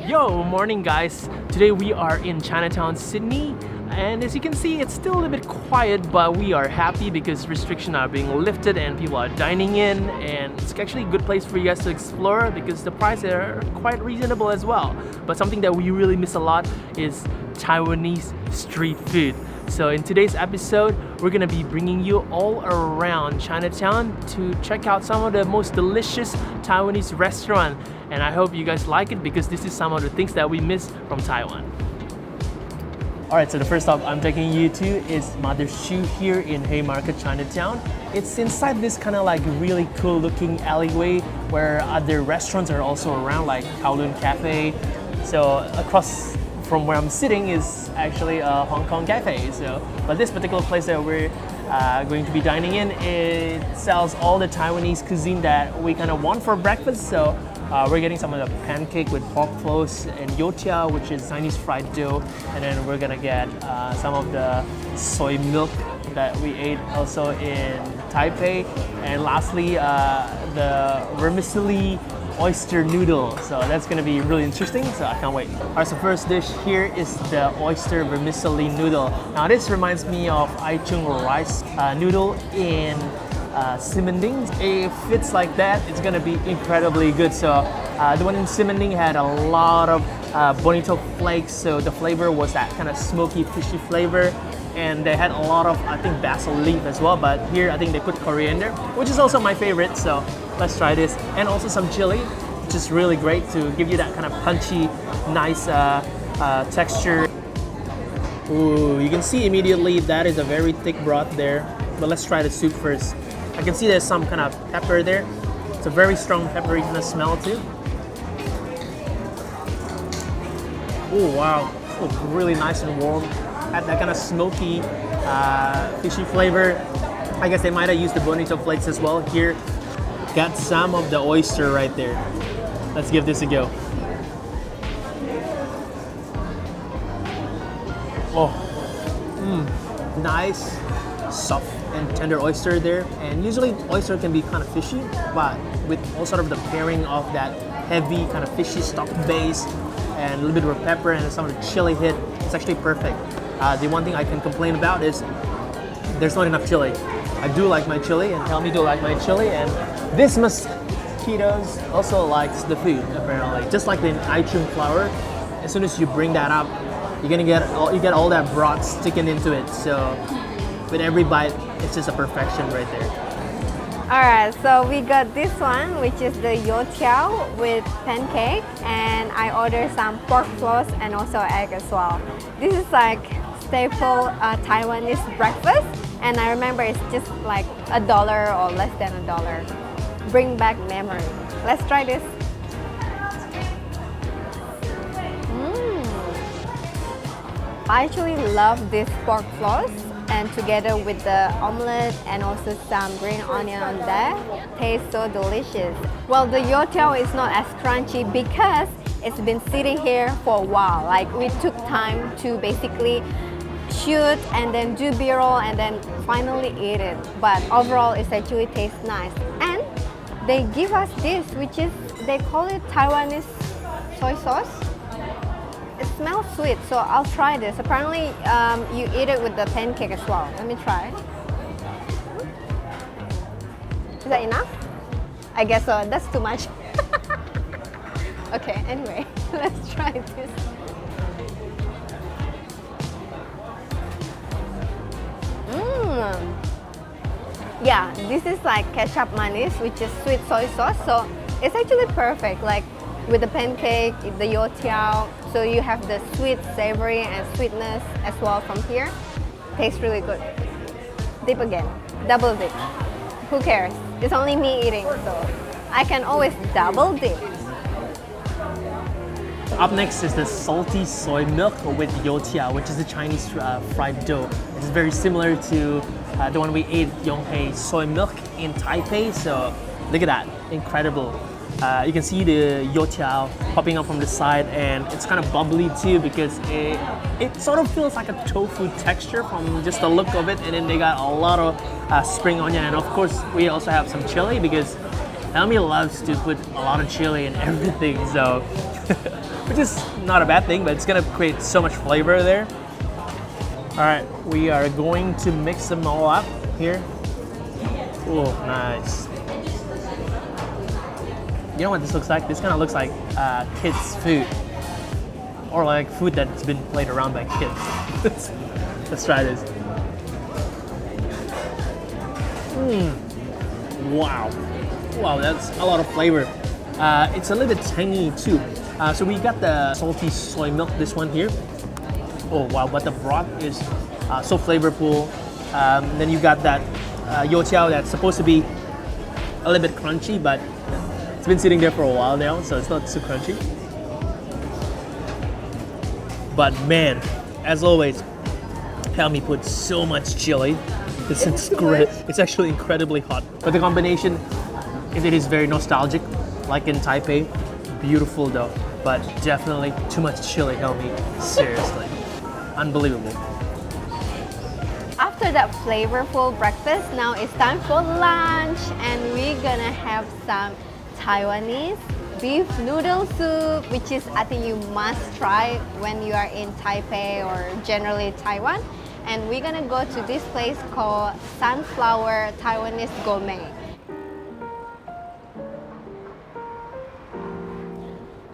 Yo, morning guys. Today we are in Chinatown, Sydney. And as you can see, it's still a bit quiet, but we are happy because restrictions are being lifted and people are dining in, and it's actually a good place for you guys to explore because the prices are quite reasonable as well. But something that we really miss a lot is Taiwanese street food. So in today's episode, we're gonna be bringing you all around Chinatown to check out some of the most delicious Taiwanese restaurants. And I hope you guys like it because this is some of the things that we miss from Taiwan. Alright, so the first stop I'm taking you to is Mother's Shoe here in Haymarket, Chinatown. It's inside this kind of like really cool looking alleyway where other restaurants are also around, like Kowloon Cafe. So across from where I'm sitting is actually a Hong Kong cafe. But this particular place that we're going to be dining in, it sells all the Taiwanese cuisine that we kind of want for breakfast. So we're getting some of the pancake with pork floss and Youtiao, which is Chinese fried dough, and then we're gonna get some of the soy milk that we ate also in Taipei, and lastly the Vermicelli Oyster noodle. So that's gonna be really interesting, so I can't wait. Alright, so first dish here is the Oyster Vermicelli noodle. Now this reminds me of Aichung rice noodle in Simending. If it's like that, it's gonna be incredibly good. So the one in Simending had a lot of bonito flakes, so the flavor was that kind of smoky, fishy flavor. And they had a lot of, I think, basil leaf as well, but here I think they put coriander, which is also my favorite, so let's try this. And also some chili, which is really great to give you that kind of punchy, nice texture. Ooh, you can see immediately that is a very thick broth there, but let's try the soup first. I can see there's some kind of pepper there. It's a very strong peppery kind of smell too. Oh wow, oh, really nice and warm. Had that kind of smoky, fishy flavor. I guess they might have used the bonito flakes as well. Here, got some of the oyster right there. Let's give this a go. Oh, nice, soft and tender oyster there. And usually oyster can be kind of fishy, but with all sort of the pairing of that heavy kind of fishy stock base and a little bit of pepper and some of the chili hit, it's actually perfect. The one thing I can complain about is there's not enough chili. I do like my chili, and Helmi do like my chili, and this mosquitoes also likes the food apparently. Just like the Aichung flour, as soon as you bring that up, you're gonna get all that broth sticking into it. So with every bite, it's just a perfection right there. Alright, so we got this one, which is the Youtiao with pancake, and I ordered some pork floss and also egg as well. This is like staple Taiwanese breakfast, and I remember it's just like $1 or less than $1. Bring back memory. Let's try this. I actually love this pork floss, and together with the omelette and also some green onion on there, tastes so delicious. Well, the youtiao is not as crunchy because it's been sitting here for a while. Like, we took time to basically shoot and then do b-roll and then finally eat it. But overall, it actually tastes nice. And they give us this, which is, they call it Taiwanese soy sauce. It smells sweet, so I'll try this. Apparently, you eat it with the pancake as well. Let me try. Is that enough? I guess so. That's too much. Okay, anyway, let's try this. Yeah, this is like ketchup manis, which is sweet soy sauce. So it's actually perfect. Like, with the pancake, the youtiao, so you have the sweet, savory, and sweetness as well from here. Tastes really good. Dip again, double dip. Who cares? It's only me eating, so I can always double dip. Up next is the salty soy milk with youtiao, which is the Chinese fried dough. It's very similar to the one we ate, Yonghe soy milk in Taipei. So look at that, incredible. You can see the youtiao popping up from the side, and it's kind of bubbly too because it sort of feels like a tofu texture from just the look of it. And then they got a lot of spring onion, and of course we also have some chili because Helmi loves to put a lot of chili in everything. So which is not a bad thing, but it's gonna create so much flavor there. All right, we are going to mix them all up here. Oh, nice. You know what this looks like? This kind of looks like kids' food, or like food that's been played around by kids. Let's try this. Wow, wow, that's a lot of flavor. It's a little bit tangy too. So we got the salty soy milk, this one here. Oh wow, but the broth is so flavorful. Then you got that Youtiao that's supposed to be a little bit crunchy, but it's been sitting there for a while now, so it's not too crunchy. But man, as always, Helmi put so much chili. It's great. It's actually incredibly hot. But the combination, it is very nostalgic, like in Taipei. Beautiful though, but definitely too much chili, Helmi. Seriously. Unbelievable. After that flavorful breakfast, now it's time for lunch, and we're gonna have some Taiwanese beef noodle soup, which is, I think, you must try when you are in Taipei or generally Taiwan. And we're gonna go to this place called Sunflower Taiwanese Gourmet.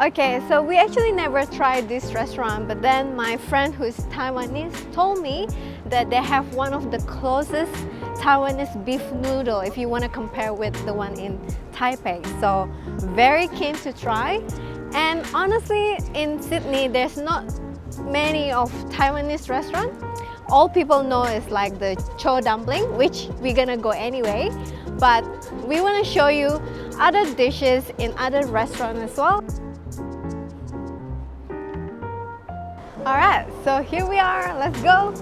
Okay, so we actually never tried this restaurant, but then my friend who's Taiwanese told me that they have one of the closest Taiwanese beef noodle if you want to compare with the one in Taipei. So very keen to try. And honestly, in Sydney, there's not many of Taiwanese restaurants. All people know is like the Cho Dumpling, which we're gonna go anyway. But we want to show you other dishes in other restaurants as well. Alright, so here we are, let's go!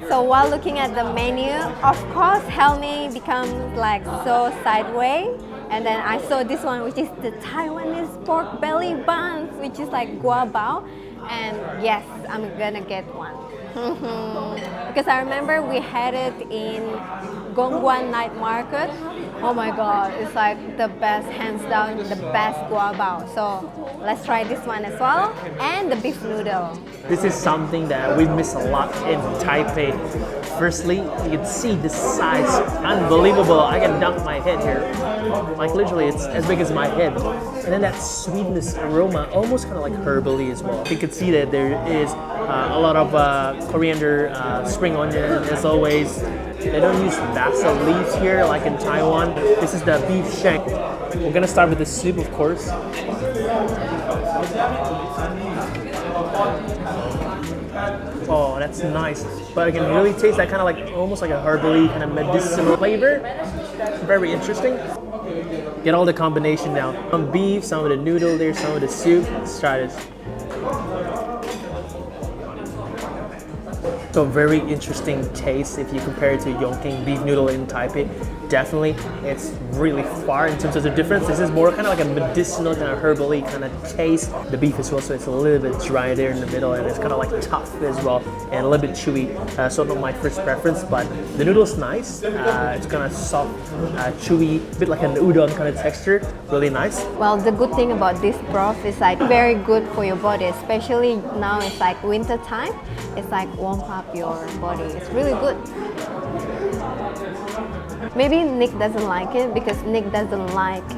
So while looking at the menu, of course Helmi becomes like so sideways. And then I saw this one, which is the Taiwanese pork belly buns, which is like guabao. And yes, I'm gonna get one. Because I remember we had it in Gongguan night market. Oh my god, it's like the best, hands down, the best guabao. So let's try this one as well. And the beef noodle. This is something that we miss a lot in Taipei. Firstly, you can see the size, unbelievable. I can dunk my head here. Like literally, it's as big as my head. And then that sweetness aroma, almost kind of like herbally as well. You can see that there is a lot of coriander, spring onion, as always. They don't use basil leaves here like in Taiwan. This is the beef shank. We're gonna start with the soup, of course. Oh, that's nice. But I can really taste that kind of like, almost like a herbally kind of medicinal flavor. Very interesting. Get all the combination now. Some beef, some of the noodle there, some of the soup. Let's try this. So very interesting taste if you compare it to Yongking beef noodle in Taipei. Definitely, it's really far in terms of the difference. This is more kind of like a medicinal kind of herbally kind of taste. The beef as well, so it's a little bit dry there in the middle, and it's kind of like tough as well, and a little bit chewy. So not my first preference, but the noodle's nice. It's kind of soft, chewy, a bit like an udon kind of texture. Really nice. Well, the good thing about this broth is like very good for your body, especially now it's like winter time. It's like warm up your body. It's really good. Maybe Nick doesn't like it because Nick doesn't like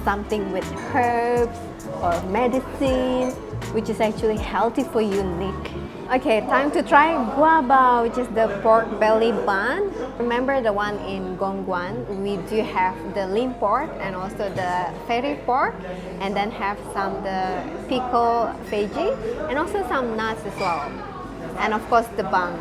something with herbs or medicine, which is actually healthy for you, Nick. Okay, time to try guabao, which is the pork belly bun. Remember the one in Gongguan? We do have the lean pork and also the fatty pork, and then have some the pickle veggie and also some nuts as well. And of course the bun.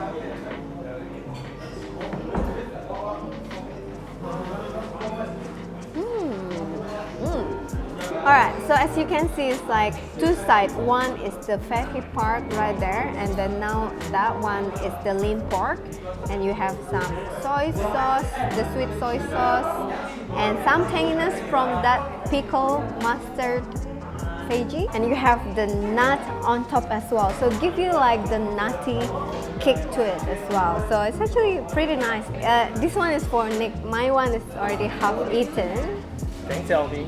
Alright, so as you can see, it's like two sides. One is the fatty part right there, and then now that one is the lean pork. And you have some soy sauce, the sweet soy sauce, and some tanginess from that pickle mustard kg, and you have the nut on top as well. So give you like the nutty kick to it as well. So it's actually pretty nice. This one is for Nick. My one is already half eaten. Thanks, LB.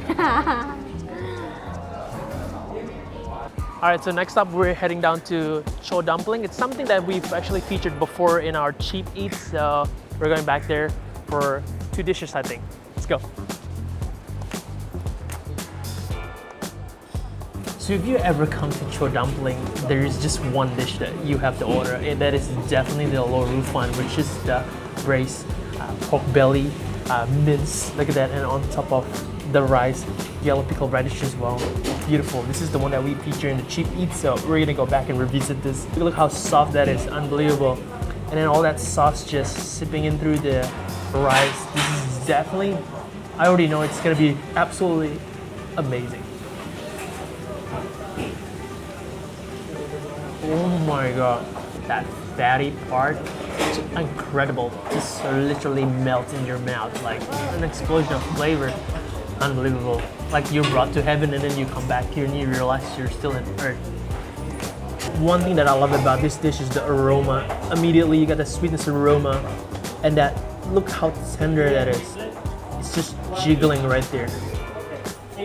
Alright, so next up we're heading down to Cho Dumpling. It's something that we've actually featured before in our cheap eats, so we're going back there for 2 dishes, I think. Let's go. So if you ever come to Cho Dumpling, there is just one dish that you have to order, and that is definitely the lo rufan, which is the braised pork belly, mince, look at that, and on top of the rice, yellow pickled radish as well. Beautiful. This is the one that we feature in the cheap eats, so we're gonna go back and revisit this. Look how soft that is, unbelievable. And then all that sauce just sipping in through the rice. This is definitely, I already know it's gonna be absolutely amazing. Oh my god, that fatty part is incredible. Just literally melts in your mouth like an explosion of flavor. Unbelievable. Like you're brought to heaven and then you come back here and you realize you're still on earth. One thing that I love about this dish is the aroma. Immediately you got the sweetness aroma, and that, look how tender that is. It's just jiggling right there.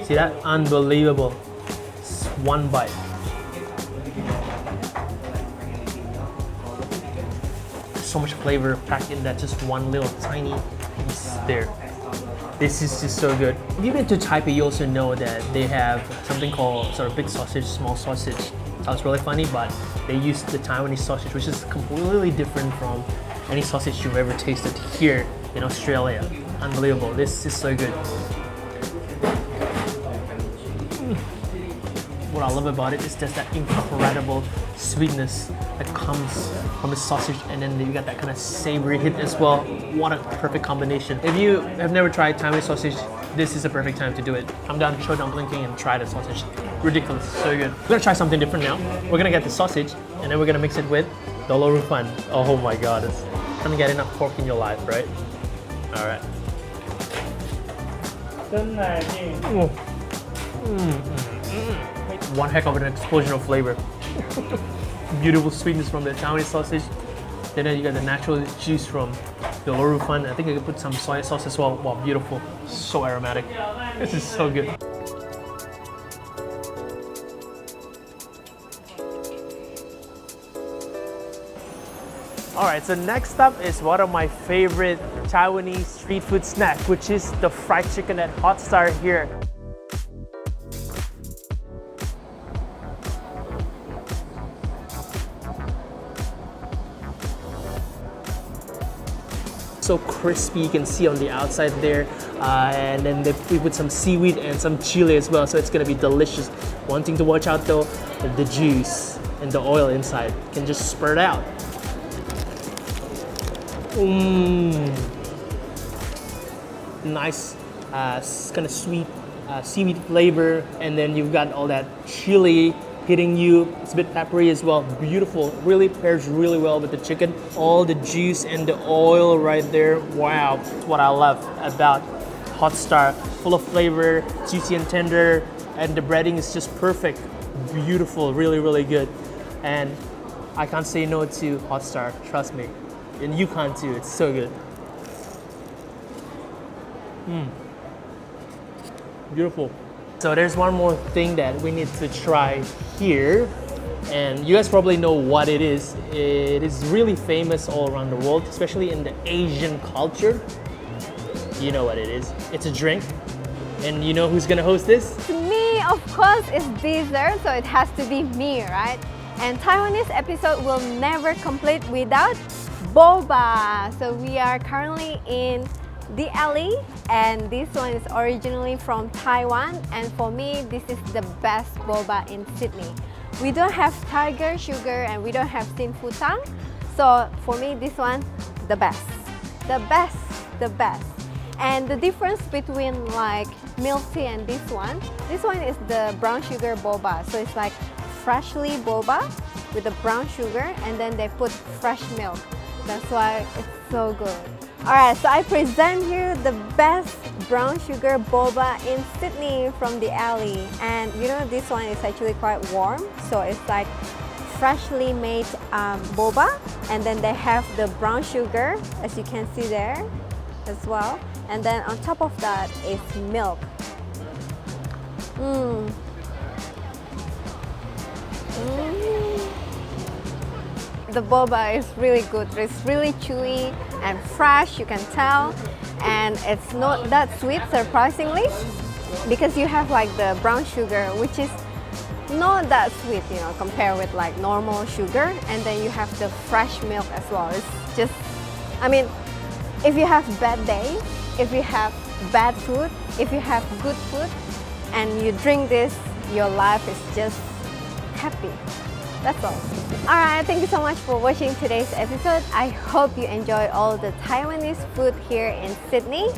See that? Unbelievable. It's one bite. So much flavor packed in that just one little tiny piece there. This is just so good. If you've been to Taipei, you also know that they have something called sort of big sausage, small sausage. Sounds really funny, but they use the Taiwanese sausage, which is completely different from any sausage you've ever tasted here in Australia. Unbelievable. This is so good. What I love about it is just that incredible sweetness that comes from the sausage, and then you got that kind of savory hit as well. What a perfect combination. If you have never tried Taiwanese sausage, this is a perfect time to do it. Come down to Cho Dumpling King and try the sausage. Ridiculous, so good. We're gonna try something different now. We're gonna get the sausage and then we're gonna mix it with the lo rufan. Oh my god, it's gonna get enough pork in your life, right? Alright. One heck of an explosion of flavor. Beautiful sweetness from the Taiwanese sausage. Then you got the natural juice from the lo rufan. I think I could put some soy sauce as well. Wow, beautiful. So aromatic. This is so good. Alright, so next up is one of my favorite Taiwanese street food snack, which is the fried chicken at Hot Star here. So crispy, you can see on the outside there, and then we put some seaweed and some chili as well, so it's gonna be delicious. One thing to watch out though, the juice and the oil inside can just spurt out. Nice, kind of sweet seaweed flavor, and then you've got all that chili hitting you. It's a bit peppery as well. Beautiful. Really pairs really well with the chicken. All the juice and the oil right there. Wow. That's what I love about Hot Star. Full of flavor, juicy and tender, and the breading is just perfect. Beautiful. Really, really good. And I can't say no to Hot Star. Trust me. And you can't too. It's so good. Beautiful. So there's one more thing that we need to try here, and you guys probably know what it is. It is really famous all around the world, especially in the Asian culture. You know what it is. It's a drink, and you know who's gonna host this? Me, of course, it's dessert, so it has to be me, right? And Taiwanese episode will never complete without Boba. So we are currently in the alley, and this one is originally from Taiwan, and for me this is the best boba in Sydney. We don't have tiger sugar and we don't have tin futang, so for me this one, the best. And the difference between like milk tea and this one is the brown sugar boba, so it's like freshly boba with the brown sugar, and then they put fresh milk. That's why it's so good. Alright, so I present you the best brown sugar boba in Sydney from the alley. And you know, this one is actually quite warm, so it's like freshly made boba, and then they have the brown sugar, as you can see there as well, and then on top of that is milk. The boba is really good. It's really chewy and fresh, you can tell, and it's not that sweet, surprisingly, because you have like the brown sugar, which is not that sweet, you know, compared with like normal sugar, and then you have the fresh milk as well. It's just, I mean, if you have bad day, if you have bad food, if you have good food, and you drink this, your life is just happy. That's all. Alright, thank you so much for watching today's episode. I hope you enjoy all the Taiwanese food here in Sydney,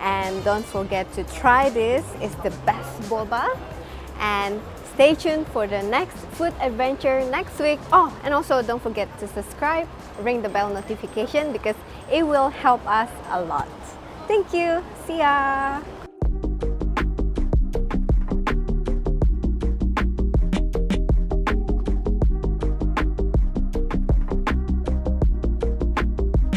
and don't forget to try this. It's the best boba, and stay tuned for the next food adventure next week. Oh, and also don't forget to subscribe, ring the bell notification, because it will help us a lot. Thank you. See ya.